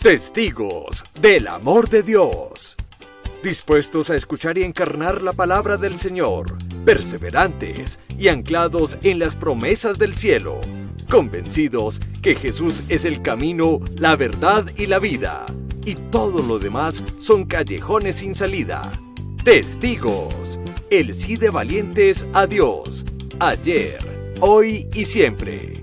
Testigos del amor de Dios. Dispuestos a escuchar y encarnar la palabra del Señor, perseverantes y anclados en las promesas del cielo, convencidos que Jesús es el camino, la verdad y la vida, y todo lo demás son callejones sin salida. Testigos, el sí de valientes a Dios, ayer, hoy y siempre.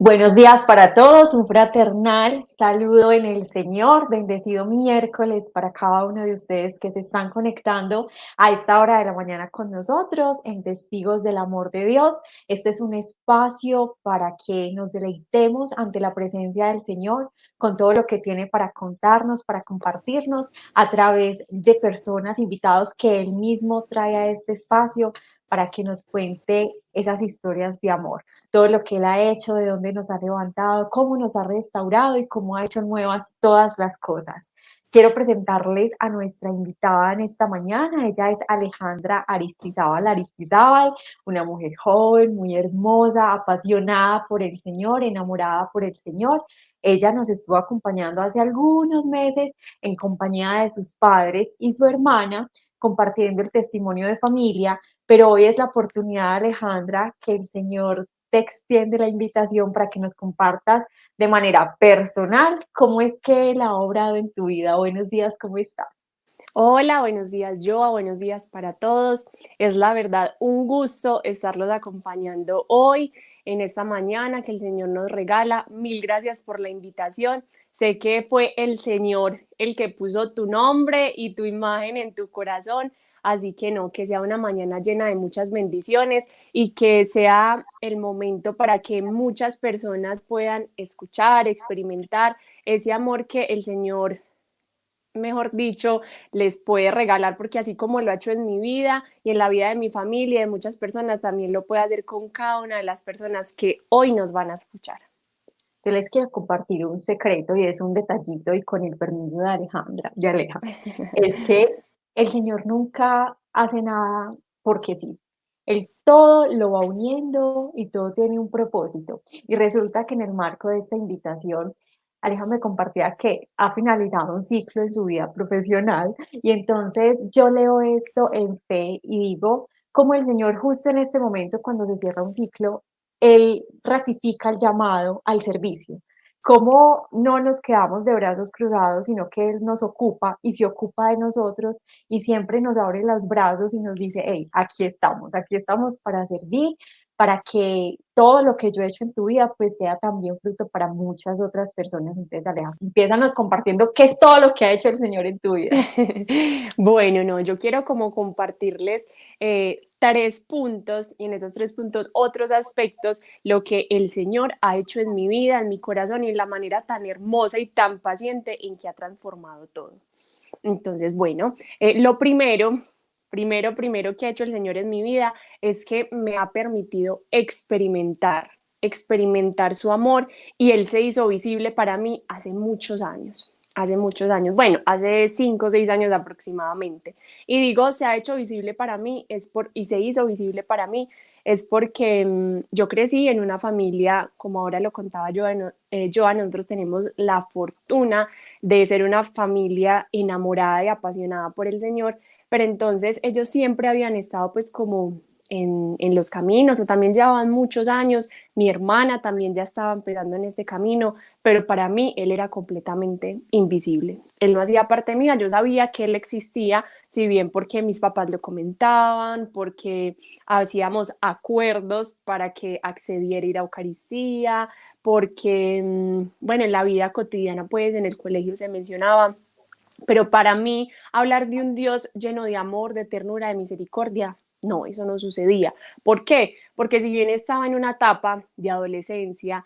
Buenos días para todos, un fraternal saludo en el Señor, bendecido miércoles para cada uno de ustedes que se están conectando a esta hora de la mañana con nosotros en Testigos del Amor de Dios. Este es un espacio para que nos deleitemos ante la presencia del Señor con todo lo que tiene para contarnos, para compartirnos a través de personas, invitados que Él mismo trae a este espacio para que nos cuente esas historias de amor, todo lo que Él ha hecho, de dónde nos ha levantado, cómo nos ha restaurado y cómo ha hecho nuevas todas las cosas. Quiero presentarles a nuestra invitada en esta mañana. Ella es Alejandra Aristizábal, una mujer joven, muy hermosa, apasionada por el Señor, enamorada por el Señor. Ella nos estuvo acompañando hace algunos meses en compañía de sus padres y su hermana, compartiendo el testimonio de familia, pero hoy es la oportunidad, Alejandra, que el Señor te extiende la invitación para que nos compartas de manera personal cómo es que Él ha obrado en tu vida. Buenos días, ¿cómo estás? Hola, buenos días, Joa, buenos días para todos. Es la verdad un gusto estarlos acompañando hoy en esta mañana que el Señor nos regala. Mil gracias por la invitación. Sé que fue el Señor el que puso tu nombre y tu imagen en tu corazón. Así que no, que sea una mañana llena de muchas bendiciones y que sea el momento para que muchas personas puedan escuchar, experimentar ese amor que el Señor, mejor dicho, les puede regalar, porque así como lo ha hecho en mi vida y en la vida de mi familia y de muchas personas, también lo puede hacer con cada una de las personas que hoy nos van a escuchar. Yo les quiero compartir un secreto y es un detallito y con el permiso de Aleja, es que el Señor nunca hace nada porque sí. Él todo lo va uniendo y todo tiene un propósito. Y resulta que en el marco de esta invitación, Aleja me compartía que ha finalizado un ciclo en su vida profesional y entonces yo leo esto en fe y digo, como el Señor justo en este momento cuando se cierra un ciclo, Él ratifica el llamado al servicio. Cómo no nos quedamos de brazos cruzados, sino que Él nos ocupa y se ocupa de nosotros y siempre nos abre los brazos y nos dice, hey, aquí estamos para servir, para que todo lo que yo he hecho en tu vida pues sea también fruto para muchas otras personas. Entonces, Aleja, empiézanos compartiendo qué es todo lo que ha hecho el Señor en tu vida. Bueno, no, yo quiero como compartirles 3 puntos y en esos 3 puntos otros aspectos, lo que el Señor ha hecho en mi vida, en mi corazón y en la manera tan hermosa y tan paciente en que ha transformado todo. Entonces, bueno, lo primero que ha hecho el Señor en mi vida es que me ha permitido experimentar su amor, y Él se hizo visible para mí hace muchos años, bueno, hace 5 o 6 años aproximadamente. Y digo, se ha hecho visible para mí, y se hizo visible para mí, es porque yo crecí en una familia, como ahora lo contaba Joa, nosotros tenemos la fortuna de ser una familia enamorada y apasionada por el Señor, pero entonces ellos siempre habían estado pues como en los caminos, o también llevaban muchos años. Mi hermana también ya estaba empezando en este camino, pero para mí él era completamente invisible. Él no hacía parte mía, yo sabía que él existía, si bien porque mis papás lo comentaban, porque hacíamos acuerdos para que accediera a ir a Eucaristía, porque, bueno, en la vida cotidiana, pues en el colegio se mencionaba, pero para mí hablar de un Dios lleno de amor, de ternura, de misericordia, no, eso no sucedía. ¿Por qué? Porque si bien estaba en una etapa de adolescencia,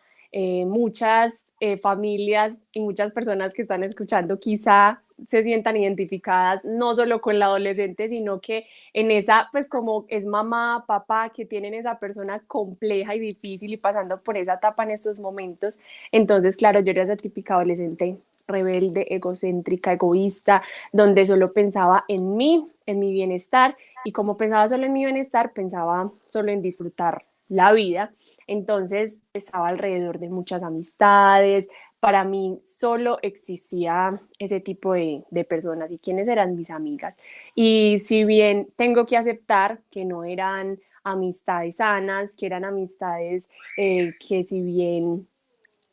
muchas familias y muchas personas que están escuchando quizá se sientan identificadas no solo con la adolescente, sino que en esa, pues como es mamá, papá, que tienen esa persona compleja y difícil y pasando por esa etapa en estos momentos. Entonces, claro, yo era esa típica adolescente rebelde, egocéntrica, egoísta, donde solo pensaba en mí, en mi bienestar, y como pensaba solo en mi bienestar, pensaba solo en disfrutar la vida. Entonces estaba alrededor de muchas amistades. Para mí solo existía ese tipo de personas. ¿Y quiénes eran mis amigas? Y si bien tengo que aceptar que no eran amistades sanas, que eran amistades que si bien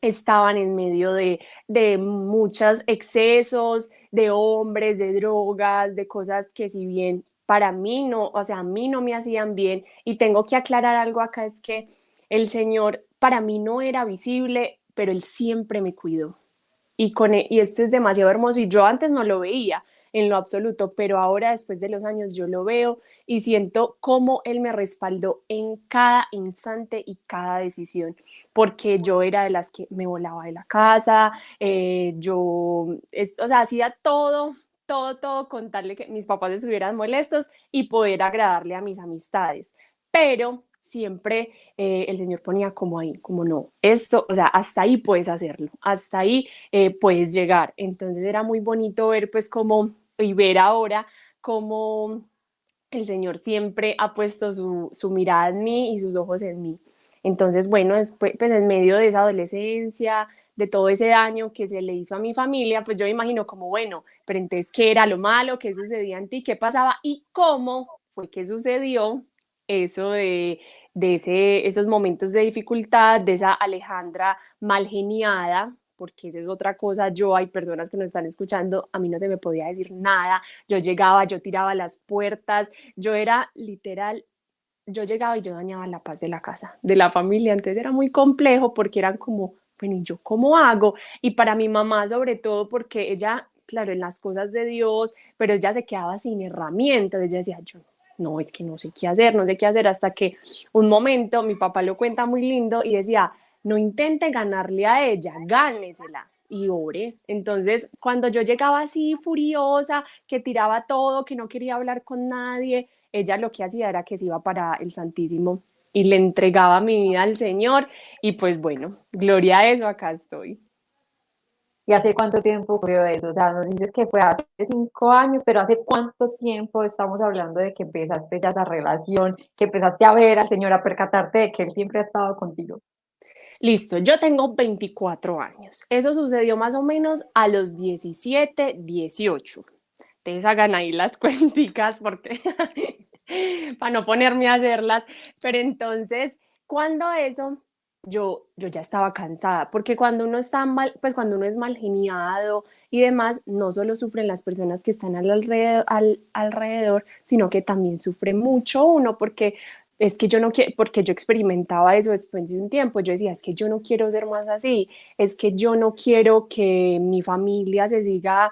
estaban en medio de muchos excesos, de hombres, de drogas, de cosas que si bien para mí no, o sea, a mí no me hacían bien. Y tengo que aclarar algo acá, es que el Señor para mí no era visible, pero Él siempre me cuidó. Y esto es demasiado hermoso y yo antes no lo veía en lo absoluto, pero ahora después de los años yo lo veo y siento cómo él me respaldó en cada instante y cada decisión, porque yo era de las que me volaba de la casa, o sea, hacía todo con tal de que mis papás estuvieran molestos y poder agradarle a mis amistades, pero siempre el Señor ponía como ahí, como no, esto, o sea, hasta ahí puedes hacerlo, hasta ahí puedes llegar. Entonces era muy bonito ver pues como, y ver ahora cómo el Señor siempre ha puesto su mirada en mí y sus ojos en mí. Entonces, bueno, después, pues en medio de esa adolescencia, de todo ese daño que se le hizo a mi familia, pues yo me imagino como, bueno, pero entonces, ¿qué era lo malo? ¿Qué sucedía en ti? ¿Qué pasaba? ¿Y cómo fue que sucedió eso esos momentos de dificultad, de esa Alejandra mal geniada? Porque esa es otra cosa, hay personas que nos están escuchando, a mí no se me podía decir nada, yo llegaba, yo tiraba las puertas, yo era literal, yo llegaba y yo dañaba la paz de la casa, de la familia. Entonces era muy complejo porque eran como, bueno, ¿y yo cómo hago? Y para mi mamá sobre todo porque ella, claro, en las cosas de Dios, pero ella se quedaba sin herramientas. Ella decía, yo no, es que no sé qué hacer, no sé qué hacer, hasta que un momento, mi papá lo cuenta muy lindo y decía, no intente ganarle a ella, gánesela y ore. Entonces, cuando yo llegaba así furiosa, que tiraba todo, que no quería hablar con nadie, ella lo que hacía era que se iba para el Santísimo y le entregaba mi vida al Señor y pues bueno, gloria a eso, acá estoy. ¿Y hace cuánto tiempo ocurrió eso? O sea, nos dices que fue hace 5 años, pero ¿hace cuánto tiempo estamos hablando de que empezaste ya esa relación, que empezaste a ver al Señor, a percatarte de que Él siempre ha estado contigo? Listo, yo tengo 24 años. Eso sucedió más o menos a los 17, 18. Ustedes hagan ahí las cuenticas porque para no ponerme a hacerlas. Pero entonces, cuando eso, yo ya estaba cansada, porque cuando uno está mal, pues cuando uno es mal geniado y demás, no solo sufren las personas que están alrededor, sino que también sufre mucho uno, porque es que yo no quiero, porque yo experimentaba eso después de un tiempo, yo decía, es que yo no quiero ser más así, es que yo no quiero que mi familia se siga,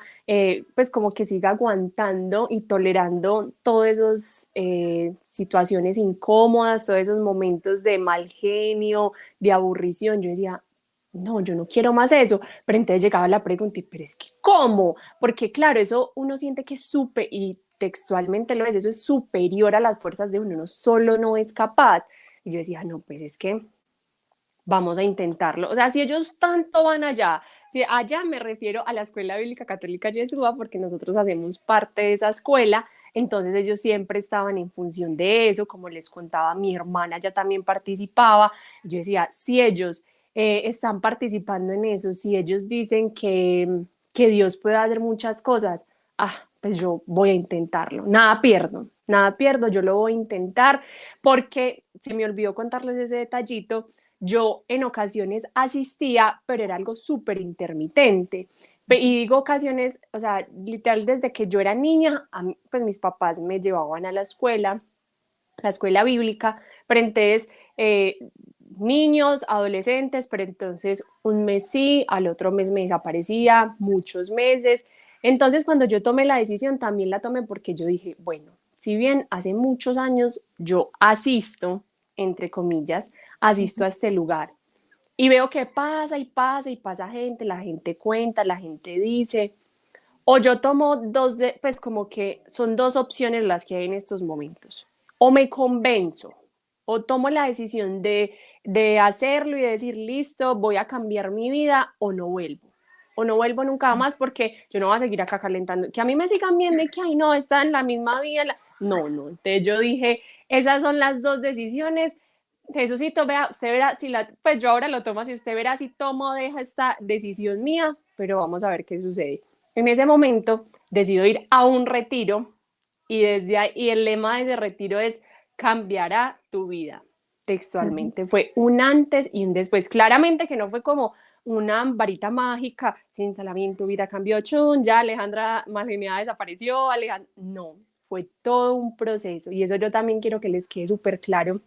pues como que siga aguantando y tolerando todas esas situaciones incómodas, todos esos momentos de mal genio, de aburrición. Yo decía, no, yo no quiero más eso, pero entonces llegaba la pregunta, pero es que, ¿cómo? Porque claro, eso uno siente que es súper, y textualmente lo es, eso es superior a las fuerzas de uno, uno solo no es capaz. Y yo decía, no, pues es que vamos a intentarlo. O sea, si ellos tanto van allá, si allá me refiero a la Escuela Bíblica Católica Yeshua, porque nosotros hacemos parte de esa escuela, entonces ellos siempre estaban en función de eso, como les contaba, mi hermana ya también participaba. Yo decía, si ellos están participando en eso, si ellos dicen que Dios puede hacer muchas cosas, pues yo voy a intentarlo. Nada pierdo, yo lo voy a intentar, porque se me olvidó contarles ese detallito. Yo en ocasiones asistía, pero era algo súper intermitente. Y digo ocasiones, o sea, literal desde que yo era niña, pues mis papás me llevaban a la escuela bíblica, pero entonces niños, adolescentes, pero entonces un mes sí, al otro mes me desaparecía, muchos meses. Entonces cuando yo tomé la decisión, también la tomé porque yo dije, bueno, si bien hace muchos años yo asisto, entre comillas, asisto a este lugar y veo que pasa y pasa y pasa gente, la gente cuenta, la gente dice, o yo tomo pues como que son dos opciones las que hay en estos momentos. O me convenzo, o tomo la decisión de hacerlo y de decir, listo, voy a cambiar mi vida, o no vuelvo. O no vuelvo nunca más porque yo no voy a seguir acá calentando. Que a mí me sigan viendo y que, ay, no, está en la misma vida. No. Entonces yo dije, esas son las dos decisiones, Jesucito, vea, usted verá si pues yo ahora lo tomo así, usted verá si tomo o deja esta decisión mía, pero vamos a ver qué sucede. En ese momento decido ir a un retiro y desde ahí, y el lema de ese retiro es cambiará tu vida, textualmente. Fue un antes y un después. Claramente que no fue como una varita mágica, sin Salamín tu vida cambió, chun, ya Alejandra Marginea desapareció, Alejandra, no, fue todo un proceso y eso yo también quiero que les quede súper claro.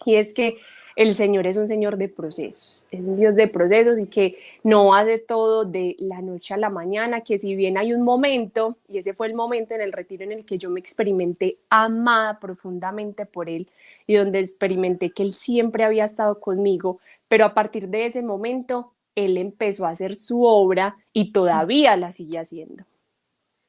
Y es que el Señor es un Señor de procesos, es un Dios de procesos y que no hace todo de la noche a la mañana, que si bien hay un momento, y ese fue el momento en el retiro en el que yo me experimenté amada profundamente por Él y donde experimenté que Él siempre había estado conmigo, pero a partir de ese momento Él empezó a hacer su obra y todavía la sigue haciendo.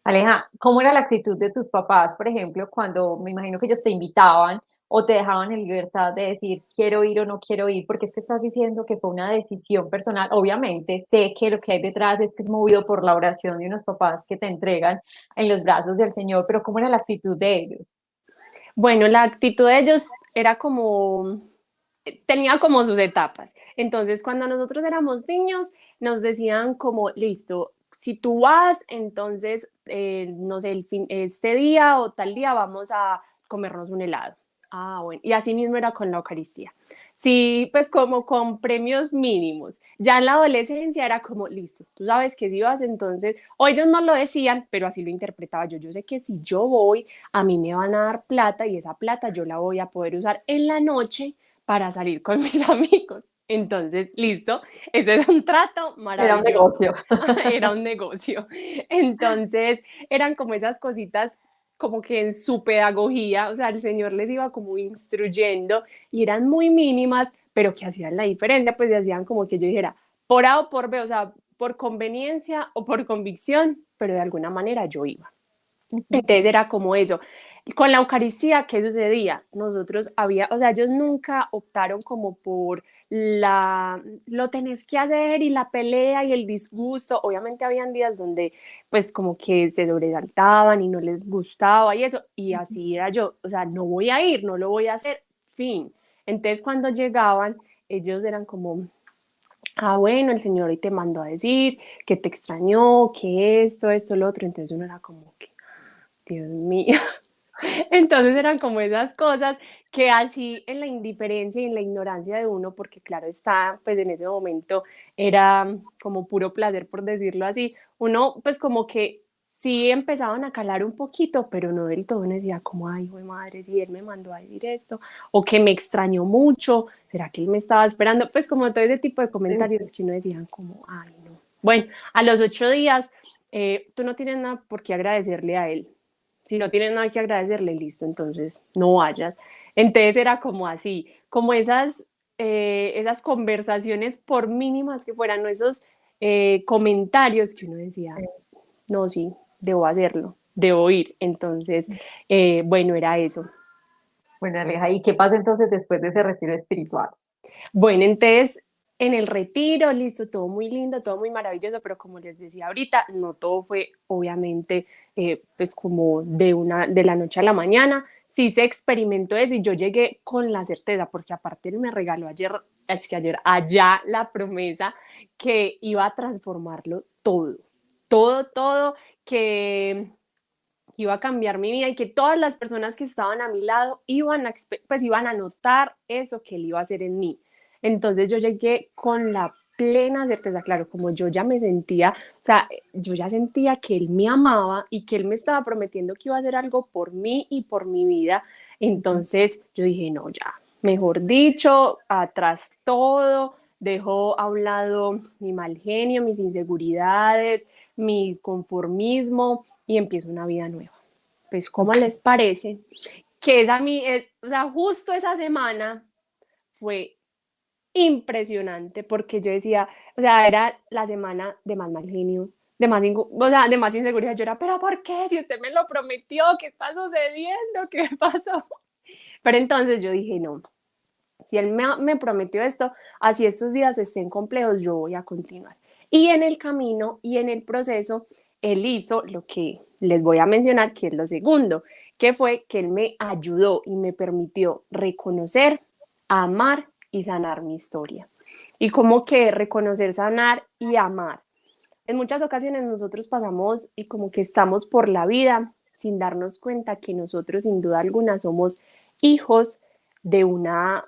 Aleja, ¿cómo era la actitud de tus papás, por ejemplo, cuando me imagino que ellos te invitaban o te dejaban en libertad de decir quiero ir o no quiero ir? Porque es que estás diciendo que fue una decisión personal. Obviamente, sé que lo que hay detrás es que es movido por la oración de unos papás que te entregan en los brazos del Señor, pero ¿cómo era la actitud de ellos? Bueno, la actitud de ellos era como, tenía como sus etapas. Entonces, cuando nosotros éramos niños, nos decían como, listo, si tú vas, entonces, no sé, este día o tal día vamos a comernos un helado. Ah, bueno. Y así mismo era con la Eucaristía. Sí, pues como con premios mínimos. Ya en la adolescencia era como, listo, tú sabes que si vas, entonces, o ellos no lo decían, pero así lo interpretaba yo. Yo sé que si yo voy, a mí me van a dar plata y esa plata yo la voy a poder usar en la noche para salir con mis amigos. Entonces, listo, ese es un trato Era un maravilloso. negocio. Era un negocio. Entonces, eran como esas cositas como que en su pedagogía, o sea, el Señor les iba como instruyendo y eran muy mínimas, pero que hacían la diferencia, pues hacían como que yo dijera, por A o por B, o sea, por conveniencia o por convicción, pero de alguna manera yo iba. Entonces era como eso. Con la Eucaristía, ¿qué sucedía? Nosotros había, o sea, ellos nunca optaron como por lo tenés que hacer y la pelea y el disgusto. Obviamente habían días donde pues como que se sobresaltaban y no les gustaba y eso, y así era yo, o sea, no voy a ir, no lo voy a hacer, fin. Entonces cuando llegaban, ellos eran como, ah, bueno, el Señor hoy te mandó a decir que te extrañó, que esto, lo otro, entonces uno era como que, Dios mío. Entonces eran como esas cosas que así en la indiferencia y en la ignorancia de uno, porque claro está, pues en ese momento era como puro placer, por decirlo así, uno pues como que sí empezaban a calar un poquito, pero no del todo, uno decía como, ay, hijo de madre, si él me mandó a decir esto, o que me extrañó mucho, ¿será que él me estaba esperando? Pues como todo ese tipo de comentarios que uno decía como, ay, no. Bueno, a los 8 días, tú no tienes nada por qué agradecerle a él. Si no tienes nada que agradecerle, listo, entonces no vayas. Entonces era como así, como esas conversaciones, por mínimas que fueran, ¿no? Esos comentarios que uno decía, no, sí, debo hacerlo, debo ir. Entonces, bueno, era eso. Bueno, Aleja, ¿y qué pasa entonces después de ese retiro espiritual? Bueno, entonces en el retiro, listo, todo muy lindo, todo muy maravilloso, pero como les decía ahorita, no todo fue obviamente pues como de la noche a la mañana. Sí se experimentó eso y yo llegué con la certeza, porque aparte él me regaló ayer, es que ayer, allá la promesa que iba a transformarlo todo, todo, que iba a cambiar mi vida y que todas las personas que estaban a mi lado pues iban a notar eso que él iba a hacer en mí. Entonces yo llegué con la plena certeza, claro, como yo ya me sentía, o sea, yo ya sentía que él me amaba y que él me estaba prometiendo que iba a hacer algo por mí y por mi vida. Entonces yo dije, no, ya, mejor dicho, atrás todo, dejo a un lado mi mal genio, mis inseguridades, mi conformismo y empiezo una vida nueva. Pues, ¿cómo les parece? Que esa o sea, justo esa semana fue impresionante porque yo decía, o sea, era la semana de más mal genio, o sea, de más inseguridad. Yo era, pero ¿por qué? Si usted me lo prometió, ¿qué está sucediendo? ¿Qué pasó? Pero entonces yo dije, no, si él me prometió esto, así estos días estén complejos, yo voy a continuar. Y en el camino y en el proceso, él hizo lo que les voy a mencionar, que es lo segundo, que fue que él me ayudó y me permitió reconocer a amar y sanar mi historia. Y como que reconocer, sanar y amar. En muchas ocasiones nosotros pasamos y como que estamos por la vida sin darnos cuenta que nosotros sin duda alguna somos hijos de una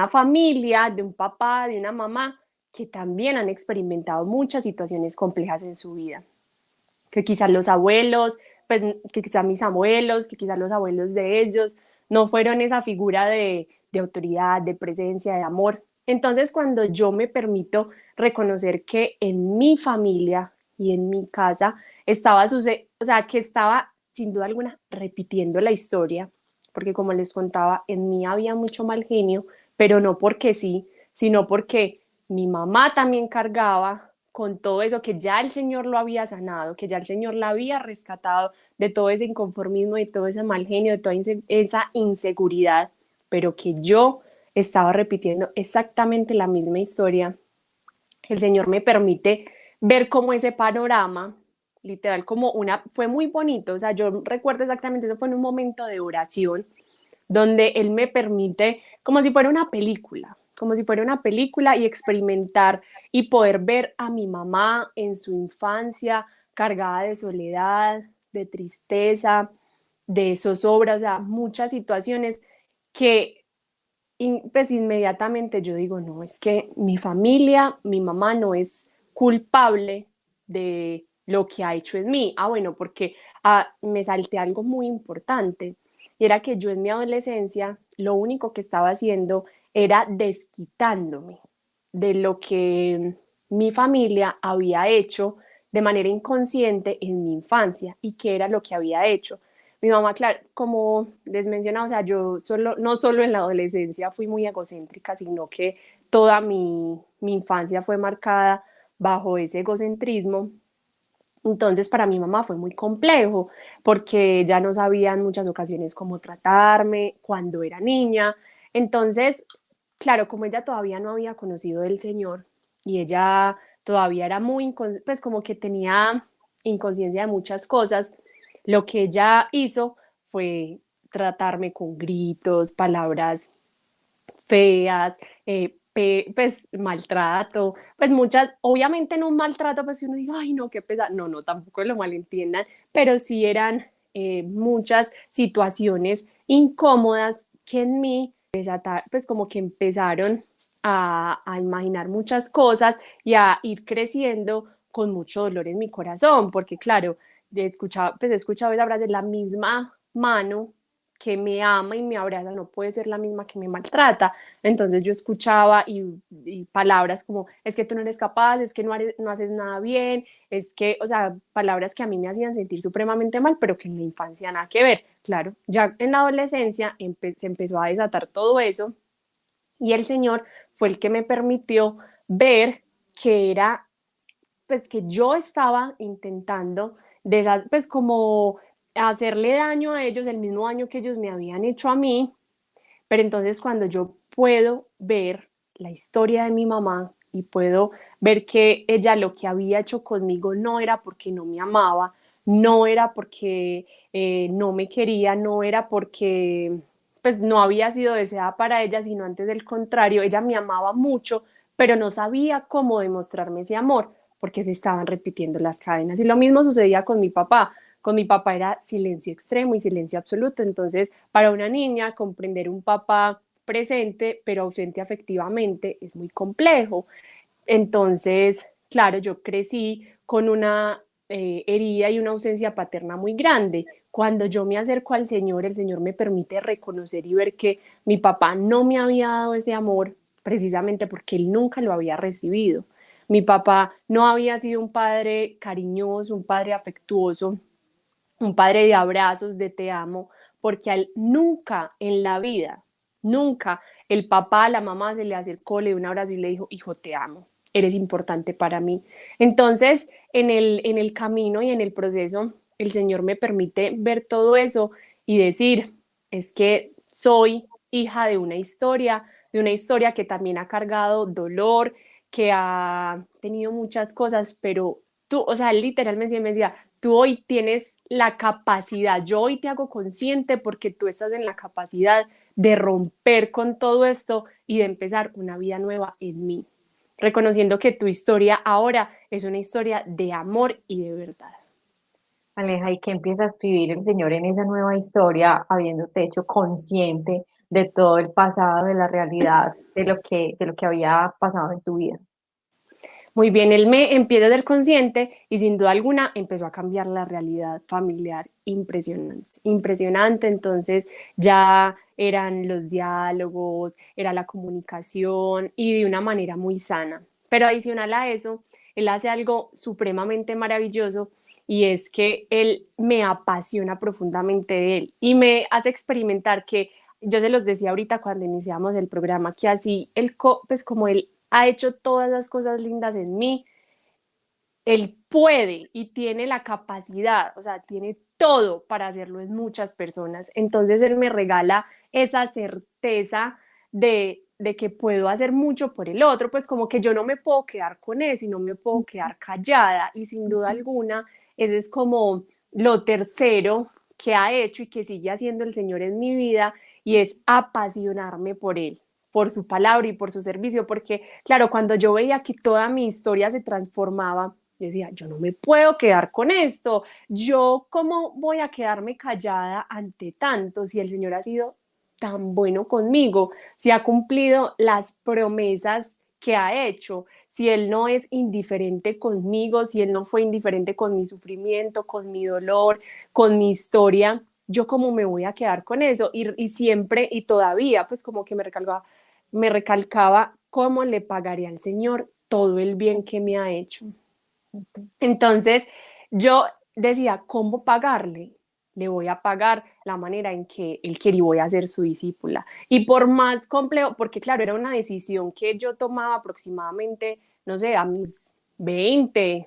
familia, de un papá, de una mamá que también han experimentado muchas situaciones complejas en su vida. Que quizás los abuelos, pues que quizás mis abuelos, que quizás los abuelos de ellos no fueron esa figura de autoridad, de presencia, de amor. Entonces, cuando yo me permito reconocer que en mi familia y en mi casa o sea, que estaba sin duda alguna repitiendo la historia, porque como les contaba, en mí había mucho mal genio, pero no porque sí, sino porque mi mamá también cargaba con todo eso que ya el Señor lo había sanado, que ya el Señor la había rescatado de todo ese inconformismo, de todo ese mal genio, de toda esa inseguridad, pero que yo estaba repitiendo exactamente la misma historia. El Señor me permite ver cómo ese panorama, literal, fue muy bonito, o sea, yo recuerdo exactamente, eso fue en un momento de oración, donde Él me permite, como si fuera una película y experimentar y poder ver a mi mamá en su infancia cargada de soledad, de tristeza, de zozobra, o sea, muchas situaciones que pues inmediatamente yo digo, no, es que mi familia, mi mamá no es culpable de lo que ha hecho en mí. Bueno, porque me salté algo muy importante y era que yo en mi adolescencia lo único que estaba haciendo era desquitándome de lo que mi familia había hecho de manera inconsciente en mi infancia y qué era lo que había hecho. Mi mamá, claro, como les mencionaba, o sea, no solo en la adolescencia fui muy egocéntrica, sino que toda mi infancia fue marcada bajo ese egocentrismo. Entonces, para mi mamá fue muy complejo porque ya no sabía en muchas ocasiones cómo tratarme cuando era niña. Entonces, claro, como ella todavía no había conocido del Señor y ella todavía era pues como que tenía inconsciencia de muchas cosas, lo que ella hizo fue tratarme con gritos, palabras feas, pues maltrato, pues muchas, obviamente no un maltrato, pues si uno diga, ay no, qué pesado, no, no, tampoco lo malentiendan, pero sí eran muchas situaciones incómodas que en mí pues como que empezaron a imaginar muchas cosas y a ir creciendo con mucho dolor en mi corazón, porque claro, he escuchado esa frase, la misma mano que me ama y me abraza no puede ser la misma que me maltrata. Entonces yo escuchaba y palabras como, es que tú no eres capaz, es que no haces nada bien, es que, o sea, palabras que a mí me hacían sentir supremamente mal, pero que en la infancia nada que ver. Claro, ya en la adolescencia se empezó a desatar todo eso y el Señor fue el que me permitió ver que era, pues que yo estaba intentando, pues como hacerle daño a ellos, el mismo daño que ellos me habían hecho a mí, pero entonces cuando yo puedo ver la historia de mi mamá y puedo ver que ella lo que había hecho conmigo no era porque no me amaba, no era porque no me quería, no era porque pues no había sido deseada para ella, sino antes del contrario, ella me amaba mucho, pero no sabía cómo demostrarme ese amor porque se estaban repitiendo las cadenas. Y lo mismo sucedía con mi papá. Con mi papá era silencio extremo y silencio absoluto. Entonces, para una niña, comprender un papá presente pero ausente afectivamente es muy complejo. Entonces, claro, yo crecí con una herida y una ausencia paterna muy grande. Cuando yo me acerco al Señor, el Señor me permite reconocer y ver que mi papá no me había dado ese amor precisamente porque él nunca lo había recibido. Mi papá no había sido un padre cariñoso, un padre afectuoso, un padre de abrazos, de te amo, porque a él nunca en la vida, nunca el papá, la mamá se le acercó, le dio un abrazo y le dijo, hijo, te amo, eres importante para mí. Entonces, en el camino y en el proceso, el Señor me permite ver todo eso y decir, es que soy hija de una historia que también ha cargado dolor, que ha tenido muchas cosas, pero tú, o sea, literalmente me decía, tú hoy tienes la capacidad, yo hoy te hago consciente porque tú estás en la capacidad de romper con todo esto y de empezar una vida nueva en mí, reconociendo que tu historia ahora es una historia de amor y de verdad. Aleja, ¿y qué empieza a escribir el Señor en esa nueva historia, habiéndote hecho consciente de todo el pasado, de la realidad, de lo que había pasado en tu vida? Muy bien, él me empieza a ser consciente y sin duda alguna empezó a cambiar la realidad familiar impresionante, impresionante. Entonces ya eran los diálogos, era la comunicación y de una manera muy sana. Pero adicional a eso, él hace algo supremamente maravilloso y es que él me apasiona profundamente de él y me hace experimentar que yo se los decía ahorita cuando iniciamos el programa, que así él, pues como él ha hecho todas las cosas lindas en mí, él puede y tiene la capacidad, o sea, tiene todo para hacerlo en muchas personas. Entonces él me regala esa certeza de que puedo hacer mucho por el otro, pues como que yo no me puedo quedar con eso y no me puedo quedar callada. Y sin duda alguna, ese es como lo tercero que ha hecho y que sigue haciendo el Señor en mi vida, y es apasionarme por Él, por su palabra y por su servicio, porque claro, cuando yo veía que toda mi historia se transformaba, yo decía, yo no me puedo quedar con esto, yo cómo voy a quedarme callada ante tanto si el Señor ha sido tan bueno conmigo, si ha cumplido las promesas que ha hecho, si Él no es indiferente conmigo, si Él no fue indiferente con mi sufrimiento, con mi dolor, con mi historia, yo cómo me voy a quedar con eso. Y siempre y todavía, pues como que me recalcaba cómo le pagaría al Señor todo el bien que me ha hecho. Entonces yo decía, ¿cómo pagarle? Le voy a pagar la manera en que él quiere y voy a ser su discípula. Y por más complejo, porque claro, era una decisión que yo tomaba aproximadamente, no sé, a mis 20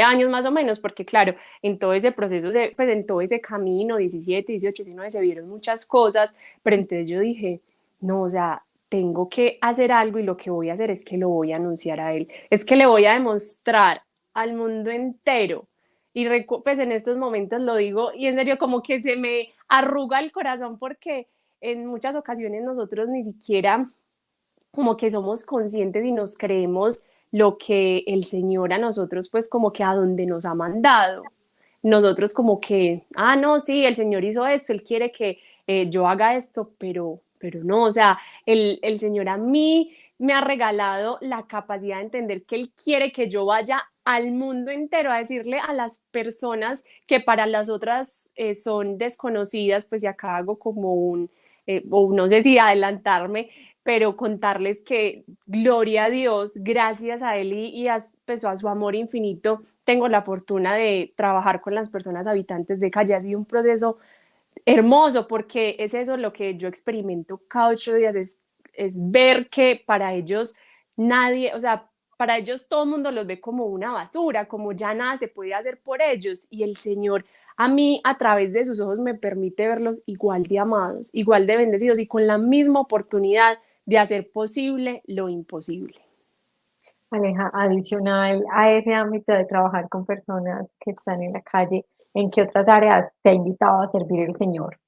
años más o menos, porque claro, en todo ese proceso, pues en todo ese camino, 17, 18, 19, se vieron muchas cosas, pero entonces yo dije, no, o sea, tengo que hacer algo y lo que voy a hacer es que lo voy a anunciar a él, es que le voy a demostrar al mundo entero. Y pues en estos momentos lo digo y en serio como que se me arruga el corazón porque en muchas ocasiones nosotros ni siquiera como que somos conscientes y nos creemos lo que el Señor a nosotros pues como que a donde nos ha mandado. Nosotros como que, ah, no, sí, el Señor hizo esto, Él quiere que yo haga esto, pero no, o sea, el Señor a mí me ha regalado la capacidad de entender que Él quiere que yo vaya al mundo entero a decirle a las personas que para las otras son desconocidas, pues y acá hago como o no sé si adelantarme, pero contarles que gloria a Dios, gracias a Él pues, a su amor infinito, tengo la fortuna de trabajar con las personas habitantes de calle. Ha sido un proceso hermoso porque es eso lo que yo experimento cada 8 días, es ver que para ellos nadie, o sea, para ellos todo el mundo los ve como una basura, como ya nada se puede hacer por ellos, y el Señor a mí a través de sus ojos me permite verlos igual de amados, igual de bendecidos y con la misma oportunidad de hacer posible lo imposible. Aleja, adicional a ese ámbito de trabajar con personas que están en la calle, ¿en qué otras áreas te ha invitado a servir el Señor?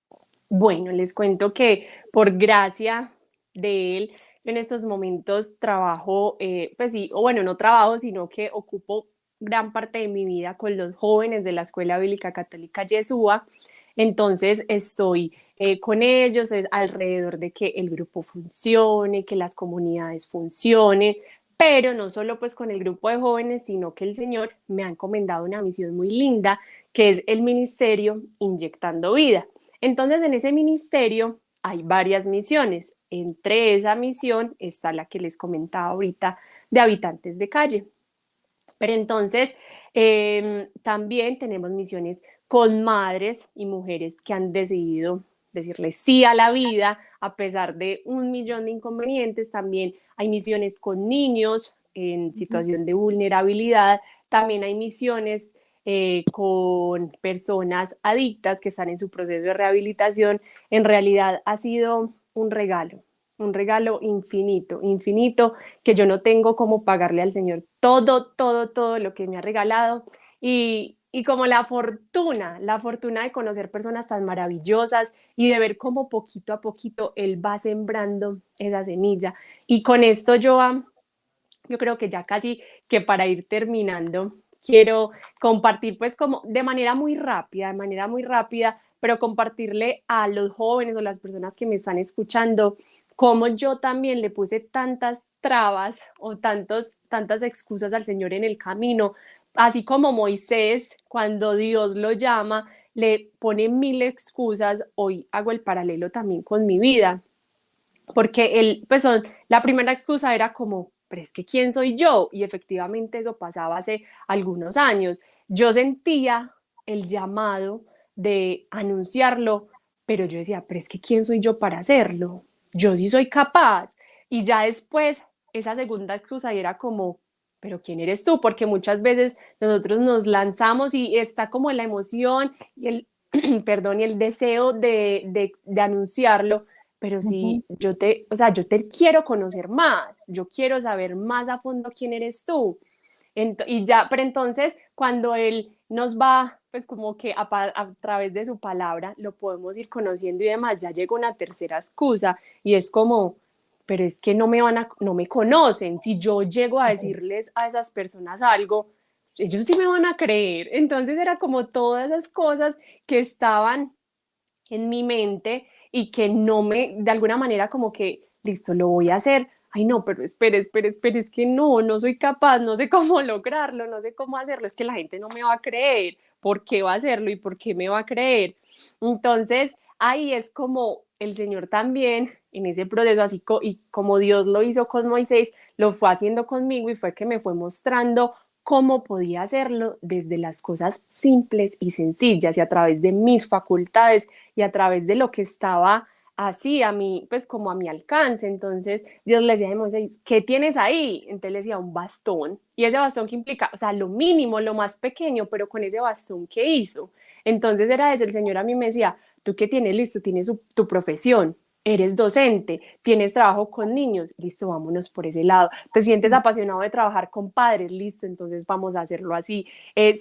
Bueno, les cuento que por gracia de Él, en estos momentos trabajo, pues sí, o bueno, no trabajo, sino que ocupo gran parte de mi vida con los jóvenes de la Escuela Bíblica Católica Yeshua. Entonces estoy con ellos alrededor de que el grupo funcione, que las comunidades funcionen, pero no solo pues con el grupo de jóvenes, sino que el Señor me ha encomendado una misión muy linda, que es el ministerio Inyectando Vida. Entonces, en ese ministerio hay varias misiones. Entre esa misión está la que les comentaba ahorita de habitantes de calle. Pero entonces, también tenemos misiones con madres y mujeres que han decidido decirle sí a la vida a pesar de 1 millón de inconvenientes. También hay misiones con niños en situación de vulnerabilidad. También hay misiones con personas adictas que están en su proceso de rehabilitación. En realidad ha sido un regalo infinito, infinito, que yo no tengo cómo pagarle al Señor todo, todo, todo lo que me ha regalado. Y y como la fortuna de conocer personas tan maravillosas y de ver cómo poquito a poquito él va sembrando esa semilla. Y con esto yo creo que ya casi que para ir terminando, quiero compartir pues como de manera muy rápida, pero compartirle a los jóvenes o las personas que me están escuchando cómo yo también le puse tantas trabas o tantas excusas al Señor en el camino, así como Moisés, cuando Dios lo llama, le pone mil excusas. Hoy hago el paralelo también con mi vida, porque la primera excusa era como, pero es que ¿quién soy yo? Y efectivamente eso pasaba hace algunos años. Yo sentía el llamado de anunciarlo, pero yo decía, pero es que ¿quién soy yo para hacerlo? Yo sí soy capaz. Y ya después, esa segunda excusa era como, pero ¿quién eres tú? Porque muchas veces nosotros nos lanzamos y está como la emoción y el, perdón, y el deseo de anunciarlo, pero Ujú. si yo te quiero conocer más, yo quiero saber más a fondo quién eres tú. Y ya, pero entonces cuando él nos va, pues como que a través de su palabra lo podemos ir conociendo y demás, ya llega una tercera excusa y es como, pero es que no me conocen. Si yo llego a decirles a esas personas algo, ellos sí me van a creer. Entonces era como todas esas cosas que estaban en mi mente y que no de alguna manera como que, listo, lo voy a hacer. Ay, no, pero espere, es que no soy capaz, no sé cómo lograrlo, no sé cómo hacerlo, es que la gente no me va a creer, ¿por qué va a hacerlo y por qué me va a creer? Entonces, ahí es como el Señor también, en ese proceso, y como Dios lo hizo con Moisés, lo fue haciendo conmigo y fue que me fue mostrando cómo podía hacerlo desde las cosas simples y sencillas y a través de mis facultades y a través de lo que estaba así a mí, pues como a mi alcance. Entonces Dios le decía a Moisés, ¿qué tienes ahí? Entonces le decía un bastón. Y ese bastón que implica, o sea, lo mínimo, lo más pequeño, pero con ese bastón que hizo. Entonces era eso, el Señor a mí me decía, ¿tú qué tienes listo? Tienes tu profesión. Eres docente, tienes trabajo con niños, listo, vámonos por ese lado. Te sientes apasionado de trabajar con padres, listo, entonces vamos a hacerlo así.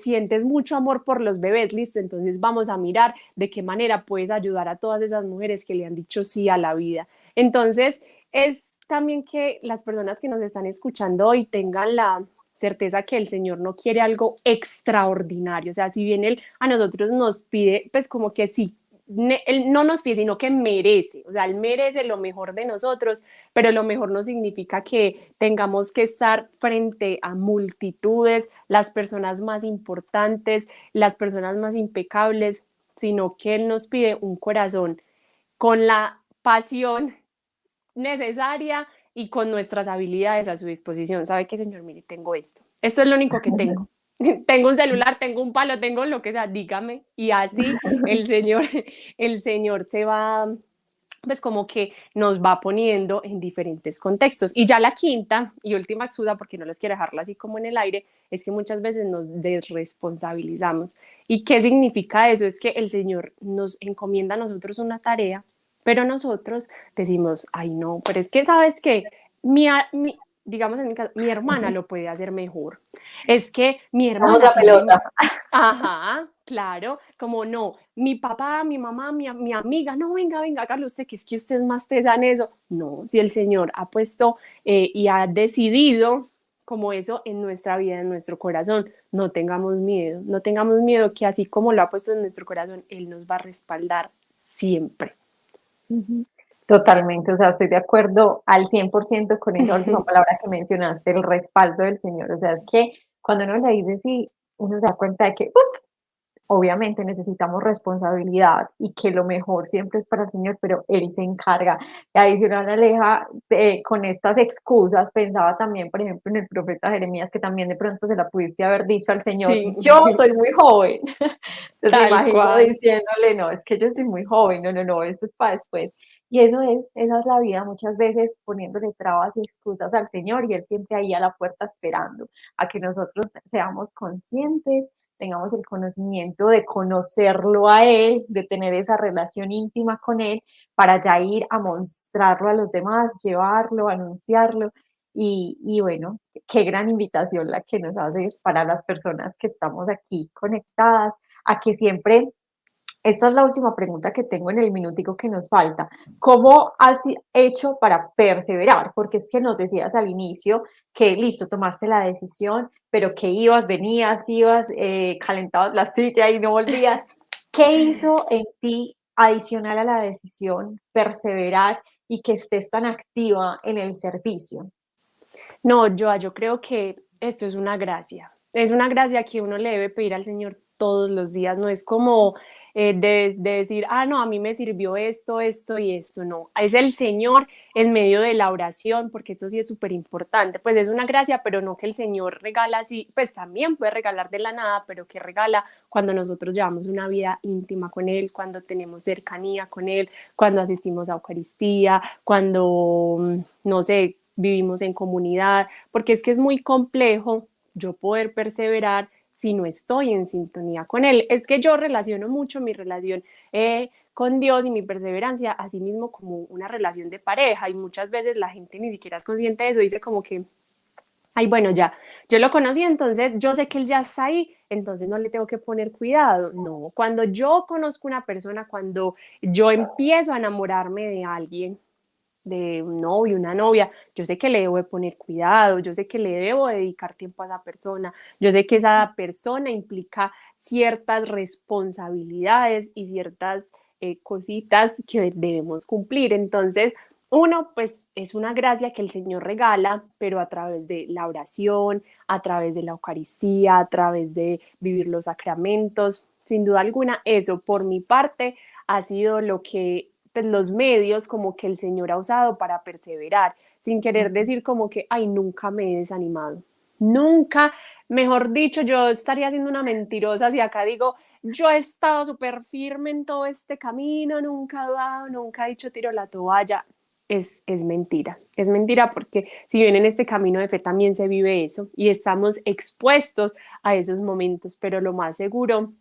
Sientes mucho amor por los bebés, listo, entonces vamos a mirar de qué manera puedes ayudar a todas esas mujeres que le han dicho sí a la vida. Entonces, es también que las personas que nos están escuchando hoy tengan la certeza que el Señor no quiere algo extraordinario, o sea, si bien Él a nosotros nos pide, pues como que sí, Él no nos pide, sino que merece, o sea, Él merece lo mejor de nosotros, pero lo mejor no significa que tengamos que estar frente a multitudes, las personas más importantes, las personas más impecables, sino que Él nos pide un corazón con la pasión necesaria y con nuestras habilidades a su disposición. ¿Sabe qué, Señor? Mire, tengo esto. Esto es lo único que tengo. Tengo un celular, tengo un palo, tengo lo que sea, dígame. Y así el Señor, el Señor se va, pues como que nos va poniendo en diferentes contextos. Y ya la quinta y última excusa, porque no les quiero dejarla así como en el aire, es que muchas veces nos desresponsabilizamos. ¿Y qué significa eso? Es que el Señor nos encomienda a nosotros una tarea, pero nosotros decimos, ay no, pero es que sabes que digamos en mi caso, mi hermana lo puede hacer mejor. Es que mi Damos hermana la tiene, pelota. ajá, claro, como no, mi papá, mi mamá, mi amiga, no, venga, Carlos, usted que es que usted es más tesa en eso. No, si el Señor ha puesto y ha decidido como eso en nuestra vida, en nuestro corazón, no tengamos miedo que así como lo ha puesto en nuestro corazón, Él nos va a respaldar siempre. Ujú. Totalmente, o sea, estoy de acuerdo al 100% con esa última palabra que mencionaste, el respaldo del Señor. O sea, es que cuando uno le dice sí, uno se da cuenta de que obviamente necesitamos responsabilidad y que lo mejor siempre es para el Señor, pero Él se encarga. Y adicional, Aleja, con estas excusas, pensaba también, por ejemplo, en el profeta Jeremías, que también de pronto se la pudiste haber dicho al Señor, Sí, yo soy muy joven. Entonces me tal imagino cual. diciéndole, no, es que yo soy muy joven, no, eso es para después. Y esa es la vida, muchas veces poniéndole trabas y excusas al Señor y Él siempre ahí a la puerta esperando a que nosotros seamos conscientes, tengamos el conocimiento de conocerlo a Él, de tener esa relación íntima con Él, para ya ir a mostrarlo a los demás, llevarlo, anunciarlo. Y bueno, qué gran invitación la que nos haces para las personas que estamos aquí conectadas, a que siempre, esta es la última pregunta que tengo en el minutico que nos falta. ¿Cómo has hecho para perseverar? Porque es que nos decías al inicio que listo, tomaste la decisión, pero que ibas, venías, ibas, calentabas la silla y no volvías. ¿Qué hizo en ti adicional a la decisión perseverar y que estés tan activa en el servicio? No, yo creo que esto es una gracia. Es una gracia que uno le debe pedir al Señor todos los días. No es como de decir, ah, no, a mí me sirvió esto, esto y esto. No, es el Señor en medio de la oración, porque esto sí es súper importante. Pues es una gracia, pero no que el Señor regala así, pues también puede regalar de la nada, pero que regala cuando nosotros llevamos una vida íntima con Él, cuando tenemos cercanía con Él, cuando asistimos a Eucaristía, cuando, no sé, vivimos en comunidad, porque es que es muy complejo yo poder perseverar si no estoy en sintonía con Él. Es que yo relaciono mucho mi relación con Dios y mi perseverancia, así mismo como una relación de pareja, y muchas veces la gente ni siquiera es consciente de eso, dice como que, ay, bueno, ya, yo lo conocí, entonces yo sé que Él ya está ahí, entonces no le tengo que poner cuidado. No, cuando yo conozco una persona, cuando yo empiezo a enamorarme de alguien, de un novio, una novia, yo sé que le debo de poner cuidado, yo sé que le debo dedicar tiempo a esa persona, yo sé que esa persona implica ciertas responsabilidades y ciertas cositas que debemos cumplir. Entonces, uno, pues es una gracia que el Señor regala, pero a través de la oración, a través de la Eucaristía, a través de vivir los sacramentos, sin duda alguna, eso por mi parte ha sido lo que pues, los medios como que el Señor ha usado para perseverar, sin querer decir como que, ay, nunca me he desanimado. Nunca, mejor dicho, yo estaría siendo una mentirosa si acá digo, yo he estado súper firme en todo este camino, nunca he dudado, nunca he dicho tiro la toalla. Es mentira porque si bien en este camino de fe también se vive eso y estamos expuestos a esos momentos, pero lo más seguro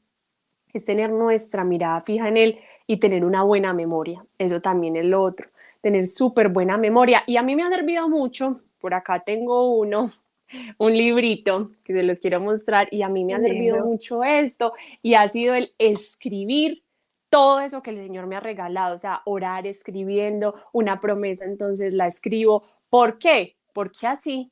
es tener nuestra mirada fija en Él y tener una buena memoria. Eso también es lo otro, tener súper buena memoria. Y a mí me ha servido mucho, por acá tengo uno, un librito que se los quiero mostrar y a mí me Qué ha servido lindo. mucho esto y ha sido el escribir todo eso que el Señor me ha regalado, o sea, orar escribiendo una promesa, entonces la escribo. ¿Por qué? Porque así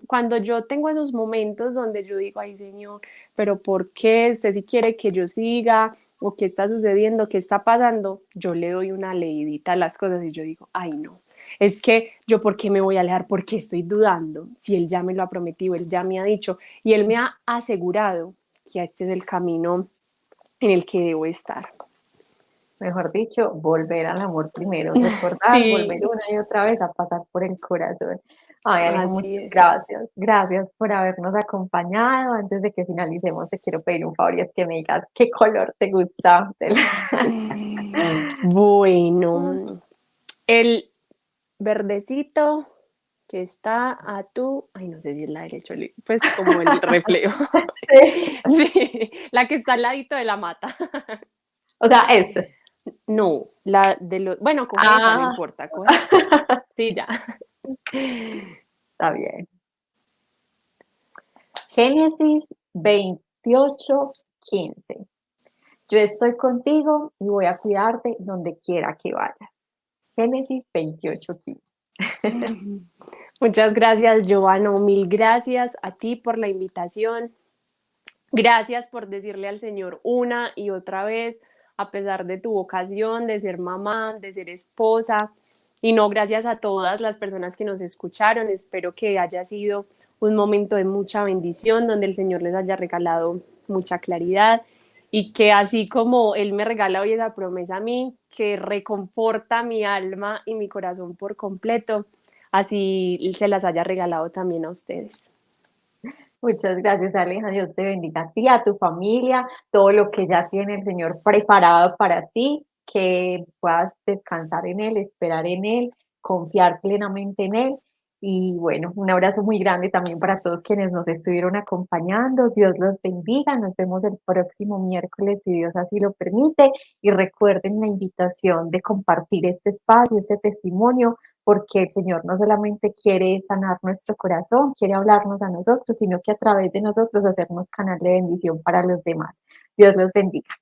cuando yo tengo esos momentos donde yo digo, ay Señor, pero ¿por qué? Usted si quiere que yo siga o qué está sucediendo, qué está pasando, yo le doy una leidita a las cosas y yo digo, ay no, es que yo por qué me voy a alejar, por qué estoy dudando, si Él ya me lo ha prometido, Él ya me ha dicho y Él me ha asegurado que este es el camino en el que debo estar. Mejor dicho, volver al amor primero, recordar, volver Sí, una y otra vez a pasar por el corazón. Ay, Alejo, así muchas es. gracias. Gracias por habernos acompañado. Antes de que finalicemos, te quiero pedir un favor y es que me digas qué color te gusta. Bueno, el verdecito que está a tu, ay, no sé si es la derecha, pues como el reflejo. Sí. Sí, la que está al ladito de la mata. O sea, este. No, la de los, bueno, coge esa, no Ah, importa, coge esa. Sí, ya. está bien. Génesis 28:15. Yo estoy contigo y voy a cuidarte donde quiera que vayas. Génesis 28:15. Muchas gracias, Giovanna. Mil gracias a ti por la invitación. Gracias por decirle al Señor una y otra vez, a pesar de tu vocación, de ser mamá, de ser esposa. Y no, gracias a todas las personas que nos escucharon. Espero que haya sido un momento de mucha bendición, donde el Señor les haya regalado mucha claridad y que así como Él me regala hoy esa promesa a mí, que reconforta mi alma y mi corazón por completo, así se las haya regalado también a ustedes. Muchas gracias, Aleja. Dios te bendiga a ti, a tu familia, todo lo que ya tiene el Señor preparado para ti, que puedas descansar en Él, esperar en Él, confiar plenamente en Él Y bueno, un abrazo muy grande también para todos quienes nos estuvieron acompañando. Dios los bendiga. Nos vemos el próximo miércoles, si Dios así lo permite. Y recuerden la invitación de compartir este espacio, este testimonio, porque el Señor no solamente quiere sanar nuestro corazón, quiere hablarnos a nosotros, sino que a través de nosotros hacernos canal de bendición para los demás. Dios los bendiga.